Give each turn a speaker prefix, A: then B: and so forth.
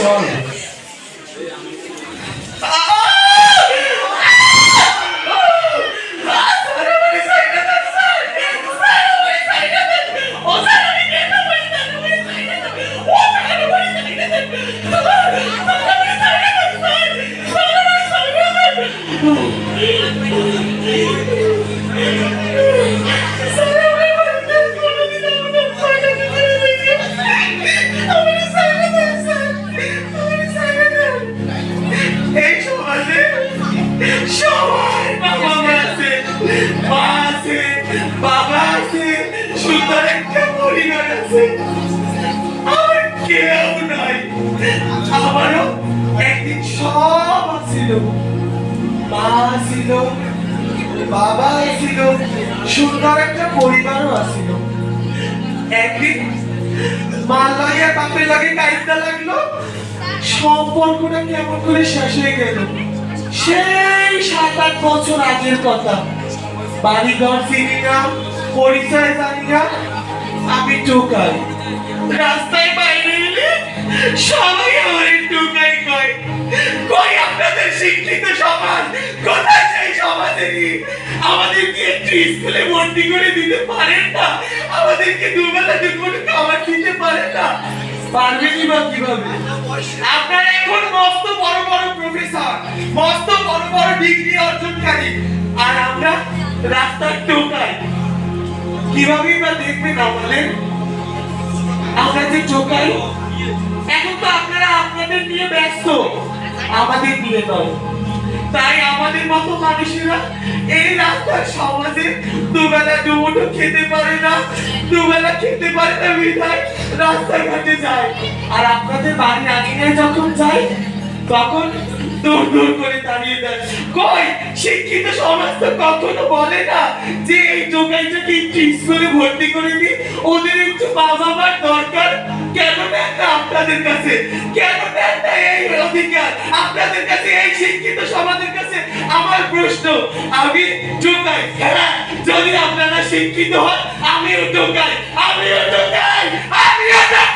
A: চল আমারও একদিন সব ছিল, মা ছিল, বাবা ছিল, সুন্দর একটা পরিবারও আছিল। একদিন মা লাগে বাপের লাগে কাইদা লাগলো, সম্পর্কটা কেমন করে শেষ হয়ে গেল। সেই 7-8 বছর আগের কথা। বাড়িঘর চিনি না, পরিচয় জানি না, আমি টোকাই। রাস্তায় বাইরে এলে সবাই আমার টোকাই কয়। কই আপনাদের শিক্ষিত সমাজ, কোথায় সেই সমাজেরই? আমাদেরকে একটু স্কুলে ভর্তি করে দিতে পারেন না? আমাদেরকে দুবেলা দুপুরে খাবার দিতে পারেন না? পারবেনই বা কিভাবে? আপনারা এখন মস্ত বড় বড় প্রফেসর, মস্ত বড় বড় ডিগ্রি অর্জনকারী, আর আমরা রাস্তার টোকাই। কিভাবে বা দেখবেন আমাদের? আমরা যে টোকাই, এখন তো আপনারা আপনাদের নিয়ে ব্যস্ত, আমাদের নিয়ে নয়। তাই আমাদের মতো মানুষেরা এই রাস্তার সমাজে দুবেলা দুমুঠো খেতে পারে না, দুবেলা খেতে পারে না বিধায় রাস্তাঘাটে যায়। আর আপনাদের বাড়ির আঙিনায় যখন যায় তখন দূর দূর করে দাঁড়িয়ে দেয়। কই শিক্ষিত সমাজ তো কখনো বলে না যে এই টোকাইটাকে একটু স্কুলে ভর্তি করে দিই, ওদের একটু মা বাবার দরকার। কেন নেন না আপনাদের কাছে? কেন নেন না এই অধিকার আপনাদের কাছে, এই শিক্ষিত সমাজের কাছে? আমার প্রশ্ন, আমি টোকাই, হ্যাঁ, যদি আপনারা শিক্ষিত হন আমিও টোকাই, আমিও টোকাই, আমিও টোকাই।